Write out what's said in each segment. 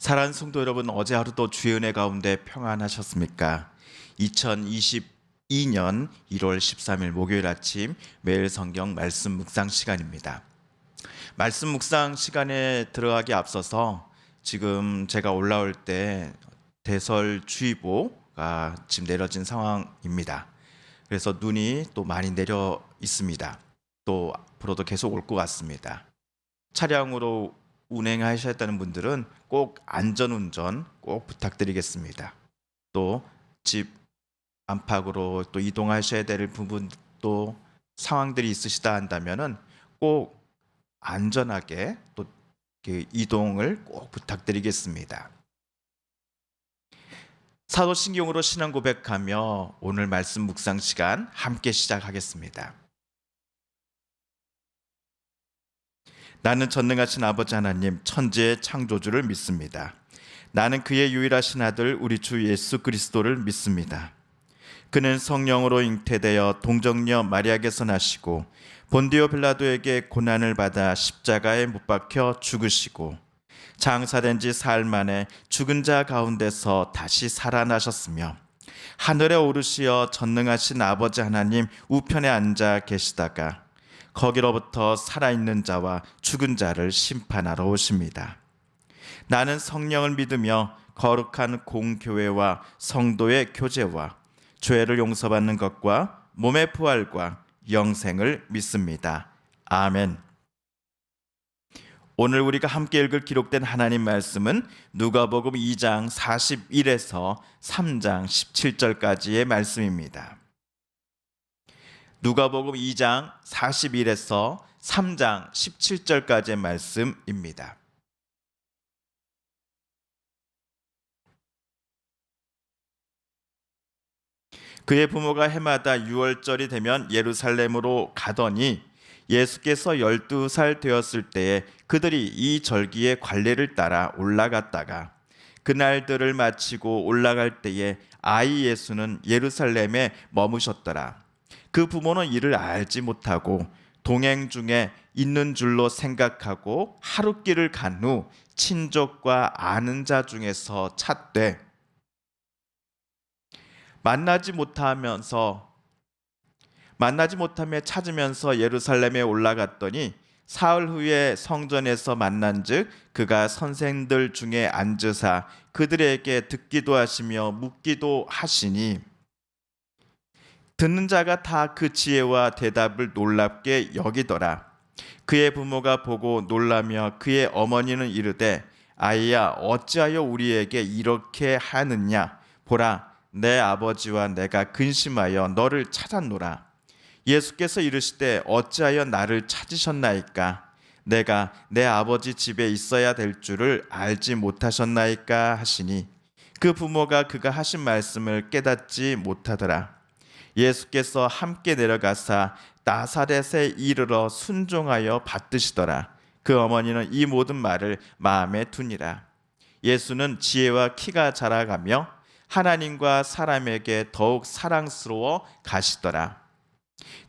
사랑하는 성도 여러분, 어제 하루도 주의 은혜 가운데 평안하셨습니까? 2022년 1월 13일 목요일 아침 매일 성경 말씀 묵상 시간입니다. 말씀 묵상 시간에 들어가기 앞서서 지금 제가 올라올 때 대설주의보가 지금 내려진 상황입니다. 그래서 눈이 또 많이 내려 있습니다. 또 앞으로도 계속 올 것 같습니다. 차량으로 운행하셨다는 분들은 꼭 안전운전 꼭 부탁드리겠습니다. 또 집 안팎으로 또 이동하셔야 될 부분도 상황들이 있으시다 한다면은 꼭 안전하게 또 이동을 꼭 부탁드리겠습니다. 사도신경으로 신앙 고백하며 오늘 말씀 묵상 시간 함께 시작하겠습니다. 나는 전능하신 아버지 하나님 천지의 창조주를 믿습니다. 나는 그의 유일하신 아들 우리 주 예수 그리스도를 믿습니다. 그는 성령으로 잉태되어 동정녀 마리아에게서 나시고 본디오 빌라도에게 고난을 받아 십자가에 못 박혀 죽으시고 장사된 지 사흘 만에 죽은 자 가운데서 다시 살아나셨으며 하늘에 오르시어 전능하신 아버지 하나님 우편에 앉아 계시다가 거기로부터 살아있는 자와 죽은 자를 심판하러 오십니다. 나는 성령을 믿으며 거룩한 공교회와 성도의 교제와 죄를 용서받는 것과 몸의 부활과 영생을 믿습니다. 아멘. 오늘 우리가 함께 읽을 기록된 하나님 말씀은 누가복음 2장 41에서 3장 17절까지의 말씀입니다. 누가복음 2장 41에서 3장 17절까지의 말씀입니다. 그의 부모가 해마다 6월절이 되면 예루살렘으로 가더니 예수께서 12살 되었을 때에 그들이 이 절기의 관례를 따라 올라갔다가 그날들을 마치고 올라갈 때에 아이 예수는 예루살렘에 머무셨더라. 그 부모는 이를 알지 못하고 동행 중에 있는 줄로 생각하고 하룻길을 간 후 친족과 아는 자 중에서 찾되 만나지 못하며 찾으면서 예루살렘에 올라갔더니 사흘 후에 성전에서 만난즉 그가 선생들 중에 앉으사 그들에게 듣기도 하시며 묻기도 하시니 듣는 자가 다 그 지혜와 대답을 놀랍게 여기더라. 그의 부모가 보고 놀라며 그의 어머니는 이르되 아이야 어찌하여 우리에게 이렇게 하느냐 보라 내 아버지와 내가 근심하여 너를 찾았노라. 예수께서 이르시되 어찌하여 나를 찾으셨나이까 내가 내 아버지 집에 있어야 될 줄을 알지 못하셨나이까 하시니 그 부모가 그가 하신 말씀을 깨닫지 못하더라. 예수께서 함께 내려가사 나사렛에 이르러 순종하여 받드시더라. 그 어머니는 이 모든 말을 마음에 두니라. 예수는 지혜와 키가 자라가며 하나님과 사람에게 더욱 사랑스러워 가시더라.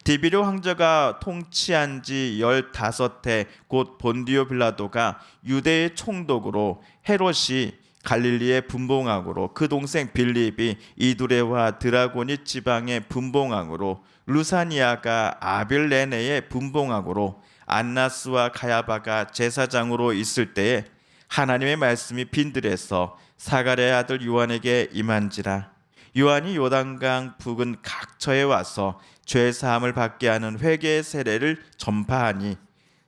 디비료 황제가 통치한 지 15해 곧 본디오 빌라도가 유대의 총독으로 헤롯이 갈릴리의 분봉왕으로 그 동생 빌립이 이두레와 드라고니 지방의 분봉왕으로 루사니아가 아빌레네의 분봉왕으로 안나스와 가야바가 제사장으로 있을 때에 하나님의 말씀이 빈들에서 사가랴의 아들 요한에게 임한지라. 요한이 요단강 부근 각처에 와서 죄 사함을 받게 하는 회개의 세례를 전파하니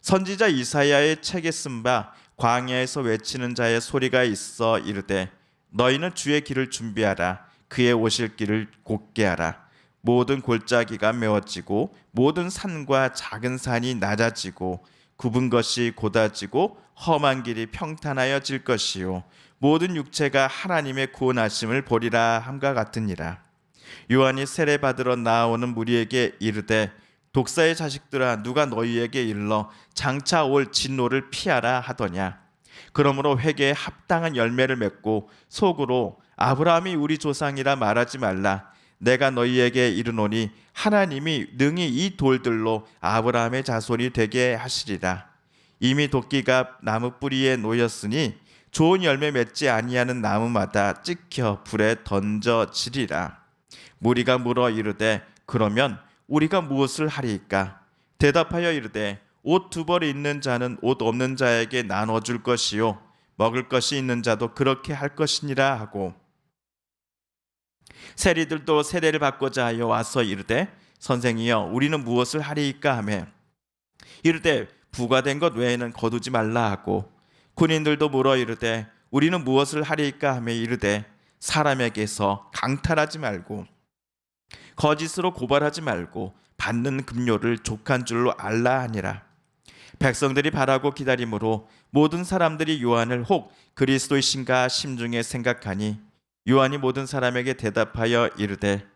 선지자 이사야의 책에 쓴 바 광야에서 외치는 자의 소리가 있어 이르되 너희는 주의 길을 준비하라. 그의 오실 길을 곧게 하라. 모든 골짜기가 메워지고 모든 산과 작은 산이 낮아지고 굽은 것이 곧아지고 험한 길이 평탄하여질 것이요 모든 육체가 하나님의 구원하심을 보리라 함과 같으니라. 요한이 세례 받으러 나오는 무리에게 이르되 독사의 자식들아 누가 너희에게 일러 장차 올 진노를 피하라 하더냐. 그러므로 회개에 합당한 열매를 맺고 속으로 아브라함이 우리 조상이라 말하지 말라. 내가 너희에게 이르노니 하나님이 능히 이 돌들로 아브라함의 자손이 되게 하시리라. 이미 도끼가 나무 뿌리에 놓였으니 좋은 열매 맺지 아니하는 나무마다 찍혀 불에 던져지리라. 무리가 물어 이르되 그러면 우리가 무엇을 하리이까? 대답하여 이르되 옷 두 벌이 있는 자는 옷 없는 자에게 나눠줄 것이요 먹을 것이 있는 자도 그렇게 할 것이니라 하고, 세리들도 세례를 받고자 하여 와서 이르되 선생이여 우리는 무엇을 하리이까 하매 이르되 부과된 것 외에는 거두지 말라 하고, 군인들도 물어 이르되 우리는 무엇을 하리이까 하매 이르되 사람에게서 강탈하지 말고 거짓으로 고발하지 말고 받는 급료를 족한 줄로 알라 하니라. 백성들이 바라고 기다림으로 모든 사람들이 요한을 혹 그리스도이신가 심중에 생각하니, 요한이 모든 사람에게 대답하여 이르되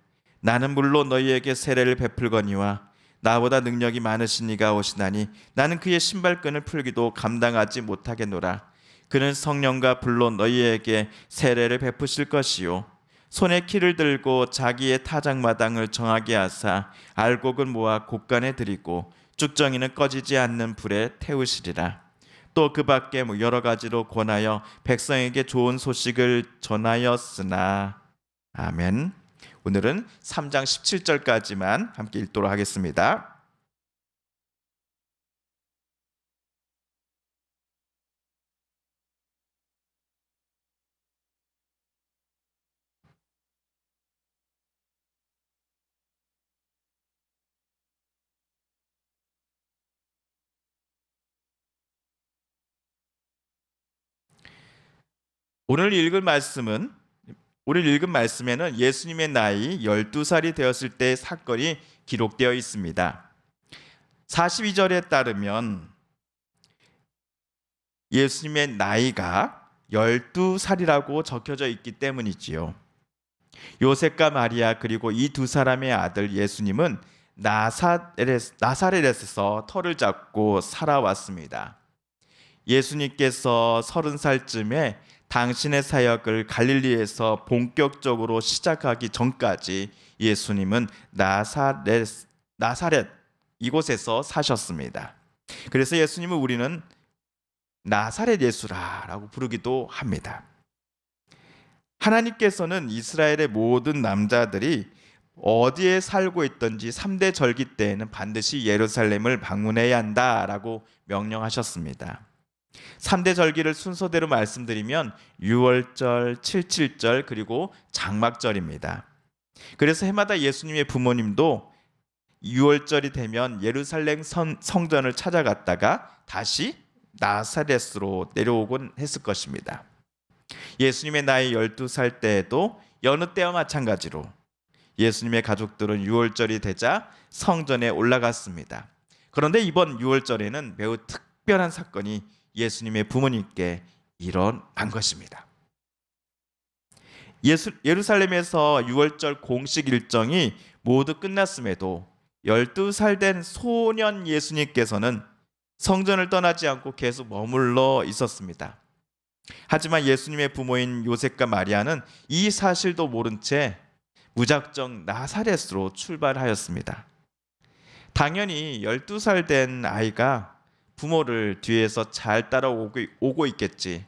나는 물론 너희에게 세례를 베풀거니와 나보다 능력이 많으신 이가 오시나니 나는 그의 신발끈을 풀기도 감당하지 못하겠노라. 그는 성령과 불로 너희에게 세례를 베푸실 것이요 손에 키를 들고 자기의 타작마당을 정하게 하사 알곡을 모아 곡간에 들이고 쭉정이는 꺼지지 않는 불에 태우시리라. 또 그 밖에 여러 가지로 권하여 백성에게 좋은 소식을 전하였으나. 아멘. 오늘은 3장 17절까지만 함께 읽도록 하겠습니다. 오늘 읽은 말씀은 오늘 읽은 말씀에는 예수님의 나이 12살이 되었을 때의 사건이 기록되어 있습니다. 42절에 따르면 예수님의 나이가 12살이라고 적혀져 있기 때문이지요. 요셉과 마리아 그리고 이 두 사람의 아들 예수님은 나사렛에서 터를 잡고 살아왔습니다. 예수님께서 30살쯤에 당신의 사역을 갈릴리에서 본격적으로 시작하기 전까지 예수님은 나사렛 이곳에서 사셨습니다. 그래서 예수님을 우리는 나사렛 예수라고 부르기도 합니다. 하나님께서는 이스라엘의 모든 남자들이 어디에 살고 있든지 3대 절기 때에는 반드시 예루살렘을 방문해야 한다라고 명령하셨습니다. 3대 절기를 순서대로 말씀드리면 유월절, 칠칠절 그리고 장막절입니다. 그래서 해마다 예수님의 부모님도 6월절이 되면 예루살렘 성전을 찾아갔다가 다시 나사렛으로 내려오곤 했을 것입니다. 예수님의 나이 12살 때에도 여느 때와 마찬가지로 예수님의 가족들은 6월절이 되자 성전에 올라갔습니다. 그런데 이번 6월절에는 매우 특별한 사건이 예수님의 부모님께 일어난 것입니다. 예루살렘에서 6월절 공식 일정이 모두 끝났음에도 12살 된 소년 예수님께서는 성전을 떠나지 않고 계속 머물러 있었습니다. 하지만 예수님의 부모인 요셉과 마리아는 이 사실도 모른 채 무작정 나사렛으로 출발하였습니다. 당연히 12살 된 아이가 부모를 뒤에서 잘 따라오고 있겠지.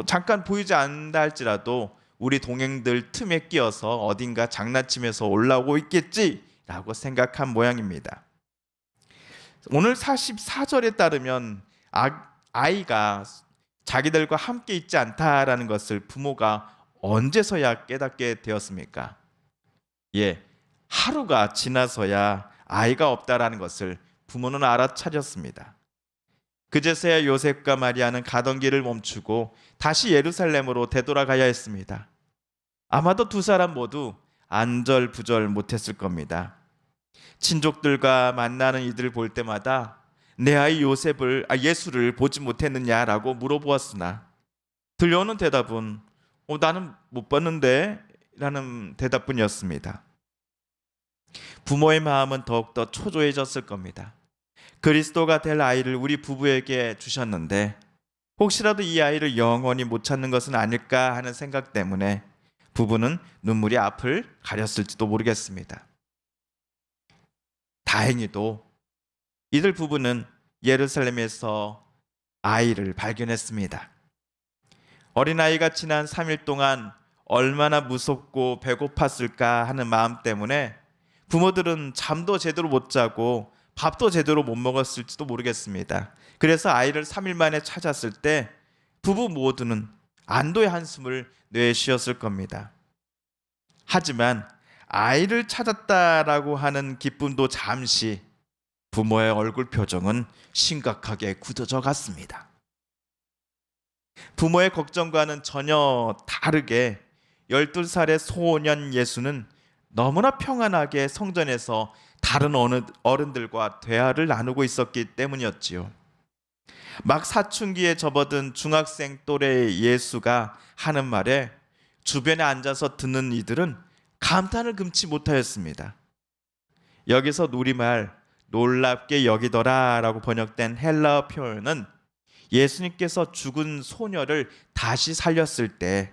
잠깐 보이지 않는다 할지라도 우리 동행들 틈에 끼어서 어딘가 장난치면서 올라오고 있겠지라고 생각한 모양입니다. 오늘 44절에 따르면 아이가 자기들과 함께 있지 않다라는 것을 부모가 언제서야 깨닫게 되었습니까? 하루가 지나서야 아이가 없다라는 것을 부모는 알아차렸습니다. 그제서야 요셉과 마리아는 가던 길을 멈추고 다시 예루살렘으로 되돌아가야 했습니다. 아마도 두 사람 모두 안절부절 못했을 겁니다. 친족들과 만나는 이들을 볼 때마다 내 아이 예수를 보지 못했느냐라고 물어보았으나 들려오는 대답은 나는 못 봤는데 라는 대답뿐이었습니다. 부모의 마음은 더욱더 초조해졌을 겁니다. 그리스도가 될 아이를 우리 부부에게 주셨는데 혹시라도 이 아이를 영원히 못 찾는 것은 아닐까 하는 생각 때문에 부부는 눈물이 앞을 가렸을지도 모르겠습니다. 다행히도 이들 부부는 예루살렘에서 아이를 발견했습니다. 어린아이가 지난 3일 동안 얼마나 무섭고 배고팠을까 하는 마음 때문에 부모들은 잠도 제대로 못 자고 밥도 제대로 못 먹었을지도 모르겠습니다. 그래서 아이를 3일 만에 찾았을 때 부부 모두는 안도의 한숨을 내쉬었을 겁니다. 하지만 아이를 찾았다라고 하는 기쁨도 잠시, 부모의 얼굴 표정은 심각하게 굳어져 갔습니다. 부모의 걱정과는 전혀 다르게 12살의 소년 예수는 너무나 평안하게 성전에서 다른 어른들과 대화를 나누고 있었기 때문이었지요. 막 사춘기에 접어든 중학생 또래의 예수가 하는 말에 주변에 앉아서 듣는 이들은 감탄을 금치 못하였습니다. 여기서 우리말 놀랍게 여기더라 라고 번역된 헬라어 표현은 예수님께서 죽은 소녀를 다시 살렸을 때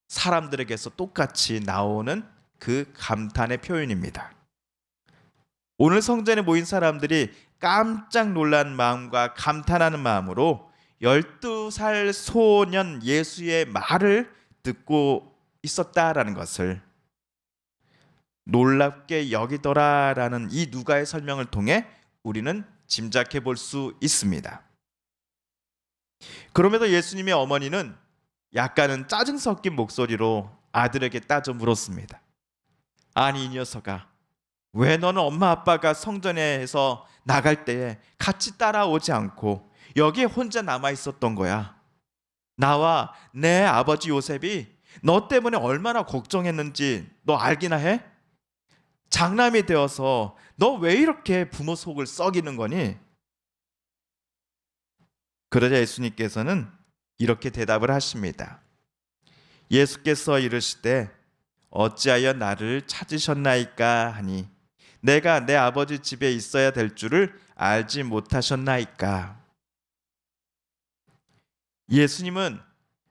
사람들에게서 똑같이 나오는 그 감탄의 표현입니다. 오늘 성전에 모인 사람들이 깜짝 놀란 마음과 감탄하는 마음으로 12살 소년 예수의 말을 듣고 있었다라는 것을 놀랍게 여기더라라는 이 누가의 설명을 통해 우리는 짐작해 볼 수 있습니다. 그럼에도 예수님의 어머니는 약간은 짜증 섞인 목소리로 아들에게 따져 물었습니다. 아니 이 녀석아, 왜 너는 엄마 아빠가 성전에서 나갈 때에 같이 따라오지 않고 여기에 혼자 남아 있었던 거야? 나와 내 아버지 요셉이 너 때문에 얼마나 걱정했는지 너 알기나 해? 장남이 되어서 너 왜 이렇게 부모 속을 썩이는 거니? 그러자 예수님께서는 이렇게 대답을 하십니다. 예수께서 이르시되 어찌하여 나를 찾으셨나이까 하니 내가 내 아버지 집에 있어야 될 줄을 알지 못하셨나이까. 예수님은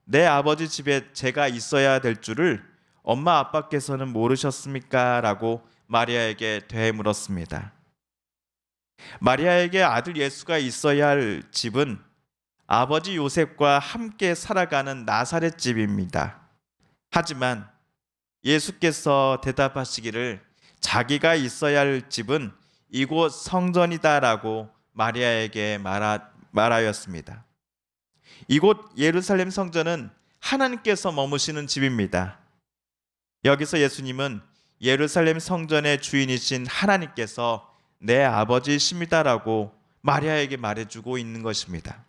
내 아버지 집에 제가 있어야 될 줄을 엄마 아빠께서는 모르셨습니까? 라고 마리아에게 되물었습니다. 마리아에게 아들 예수가 있어야 할 집은 아버지 요셉과 함께 살아가는 나사렛 집입니다. 하지만 예수께서 대답하시기를 자기가 있어야 할 집은 이곳 성전이다라고 마리아에게 말하였습니다. 이곳 예루살렘 성전은 하나님께서 머무시는 집입니다. 여기서 예수님은 예루살렘 성전의 주인이신 하나님께서 내 아버지이십니다라고 마리아에게 말해주고 있는 것입니다.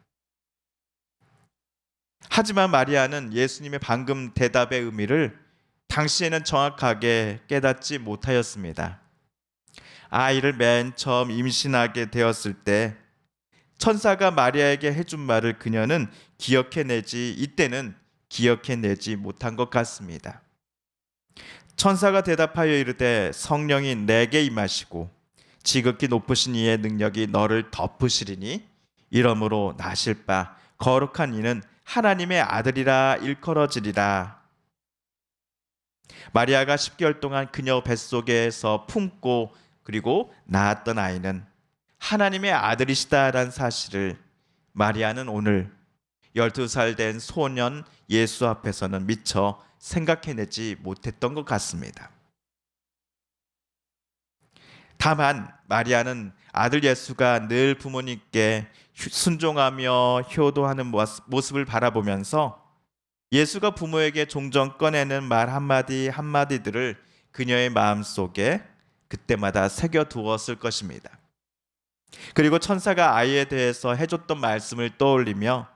하지만 마리아는 예수님의 방금 대답의 의미를 당시에는 정확하게 깨닫지 못하였습니다. 아이를 맨 처음 임신하게 되었을 때 천사가 마리아에게 해준 말을 그녀는 이때는 기억해내지 못한 것 같습니다. 천사가 대답하여 이르되 성령이 내게 임하시고 지극히 높으신 이의 능력이 너를 덮으시리니 이러므로 나실 바 거룩한 이는 하나님의 아들이라 일컬어지리라. 마리아가 10개월 동안 그녀 뱃속에서 품고 그리고 낳았던 아이는 하나님의 아들이시다라는 사실을 마리아는 오늘 12살 된 소년 예수 앞에서는 미처 생각해내지 못했던 것 같습니다. 다만 마리아는 아들 예수가 늘 부모님께 순종하며 효도하는 모습을 바라보면서 예수가 부모에게 종종 꺼내는 말 한마디 한마디들을 그녀의 마음속에 그때마다 새겨두었을 것입니다. 그리고 천사가 아이에 대해서 해줬던 말씀을 떠올리며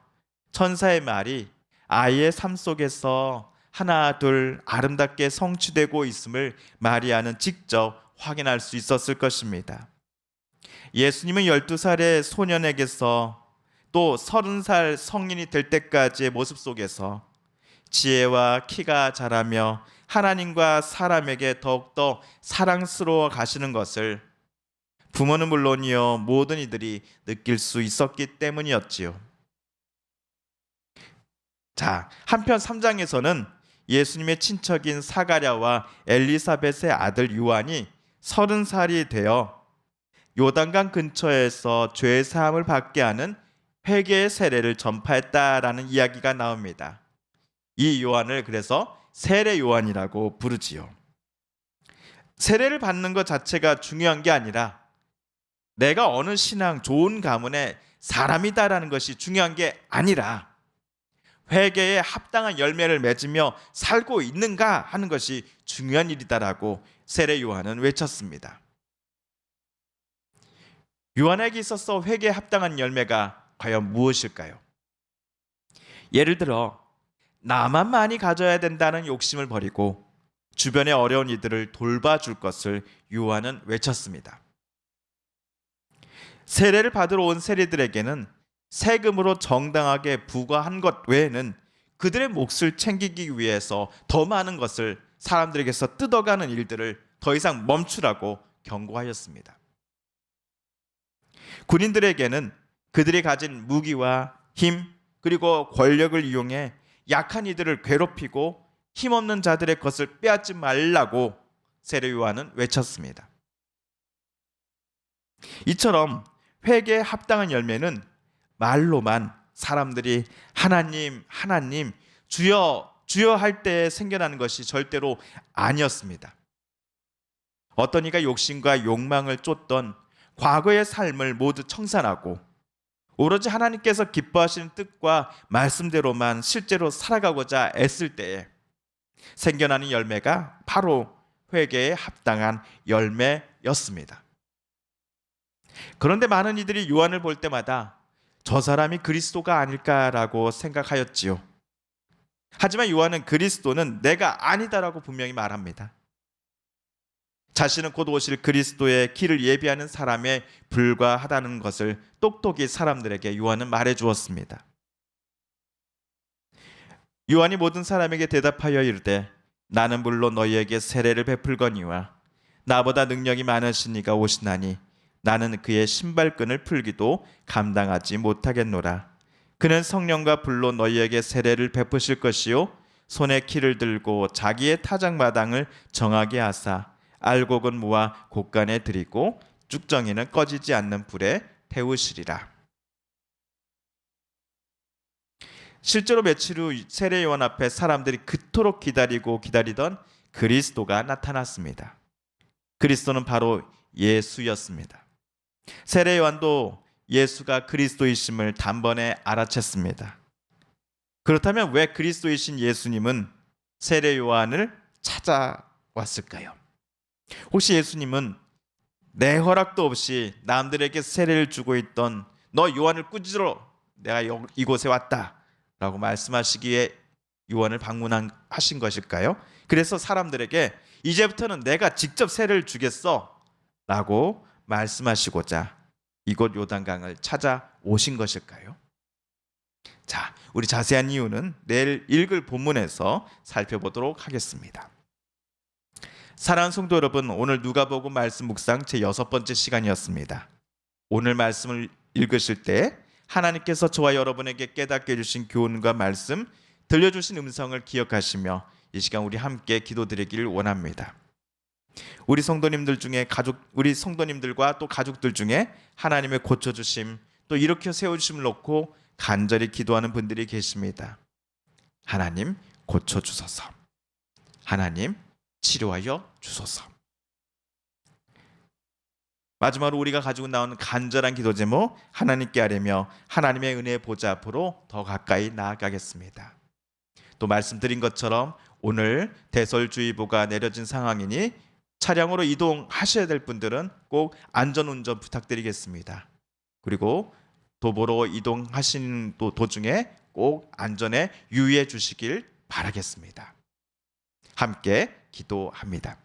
천사의 말이 아이의 삶 속에서 하나 둘 아름답게 성취되고 있음을 마리아는 직접 확인할 수 있었을 것입니다. 예수님은 12살의 소년에게서 또 30살 성인이 될 때까지의 모습 속에서 지혜와 키가 자라며 하나님과 사람에게 더욱더 사랑스러워 가시는 것을 부모는 물론이요 모든 이들이 느낄 수 있었기 때문이었지요. 자, 한편 3장에서는 예수님의 친척인 사가랴와 엘리사벳의 아들 요한이 30살이 되어 요단강 근처에서 죄 사함을 받게 하는 회개의 세례를 전파했다라는 이야기가 나옵니다. 이 요한을 그래서 세례 요한이라고 부르지요. 세례를 받는 것 자체가 중요한 게 아니라 내가 어느 신앙 좋은 가문의 사람이다라는 것이 중요한 게 아니라 회개에 합당한 열매를 맺으며 살고 있는가 하는 것이 중요한 일이다라고 세례 요한은 외쳤습니다. 요한에게 있어서 회개에 합당한 열매가 과연 무엇일까요? 예를 들어 나만 많이 가져야 된다는 욕심을 버리고 주변의 어려운 이들을 돌봐줄 것을 요한은 외쳤습니다. 세례를 받으러 온 세리들에게는 세금으로 정당하게 부과한 것 외에는 그들의 몫을 챙기기 위해서 더 많은 것을 사람들에게서 뜯어가는 일들을 더 이상 멈추라고 경고하였습니다. 군인들에게는 그들이 가진 무기와 힘 그리고 권력을 이용해 약한 이들을 괴롭히고 힘없는 자들의 것을 빼앗지 말라고 세례 요한은 외쳤습니다. 이처럼 회개에 합당한 열매는 말로만 사람들이 하나님, 하나님, 주여, 주여 할 때 생겨나는 것이 절대로 아니었습니다. 어떤 이가 욕심과 욕망을 쫓던 과거의 삶을 모두 청산하고 오로지 하나님께서 기뻐하시는 뜻과 말씀대로만 실제로 살아가고자 애쓸 때에 생겨나는 열매가 바로 회개에 합당한 열매였습니다. 그런데 많은 이들이 요한을 볼 때마다 저 사람이 그리스도가 아닐까라고 생각하였지요. 하지만 요한은 그리스도는 내가 아니다라고 분명히 말합니다. 자신은 곧 오실 그리스도의 길을 예비하는 사람에 불과하다는 것을 똑똑히 사람들에게 요한은 말해 주었습니다. 요한이 모든 사람에게 대답하여 이르되 나는 물론 너희에게 세례를 베풀거니와 나보다 능력이 많으신 이가 오시나니 나는 그의 신발끈을 풀기도 감당하지 못하겠노라. 그는 성령과 불로 너희에게 세례를 베푸실 것이요 손에 키를 들고 자기의 타작마당을 정하게 하사 알곡은 모아 곳간에 들이고 쭉정이는 꺼지지 않는 불에 태우시리라. 실제로 며칠 후 세례 요한 앞에 사람들이 그토록 기다리던 그리스도가 나타났습니다. 그리스도는 바로 예수였습니다. 세례 요한도 예수가 그리스도이심을 단번에 알아챘습니다. 그렇다면 왜 그리스도이신 예수님은 세례 요한을 찾아왔을까요? 혹시 예수님은 내 허락도 없이 남들에게 세례를 주고 있던 너 요한을 꾸짖으러 내가 이곳에 왔다 라고 말씀하시기에 요한을 방문하신 것일까요? 그래서 사람들에게 이제부터는 내가 직접 세례를 주겠어 라고 말씀하시고자 이곳 요단강을 찾아오신 것일까요? 자, 우리 자세한 이유는 내일 읽을 본문에서 살펴보도록 하겠습니다. 사랑하는 성도 여러분, 오늘 누가복음 말씀 묵상 제 6번째 시간이었습니다. 오늘 말씀을 읽으실 때 하나님께서 저와 여러분에게 깨닫게 해주신 교훈과 말씀, 들려주신 음성을 기억하시며 이 시간 우리 함께 기도드리기를 원합니다. 우리 성도님들과 또 가족들 중에 하나님의 고쳐주심 또 일으켜 세워주심을 놓고 간절히 기도하는 분들이 계십니다. 하나님 고쳐주소서. 하나님 치료하여 주소서. 마지막으로 우리가 가지고 나오는 간절한 기도 제목 하나님께 아뢰며 하나님의 은혜의 보좌 앞으로 더 가까이 나아가겠습니다. 또 말씀드린 것처럼 오늘 대설주의보가 내려진 상황이니 차량으로 이동하셔야 될 분들은 꼭 안전운전 부탁드리겠습니다. 그리고 도보로 이동하시는 도중에 꼭 안전에 유의해 주시길 바라겠습니다. 함께 기도합니다.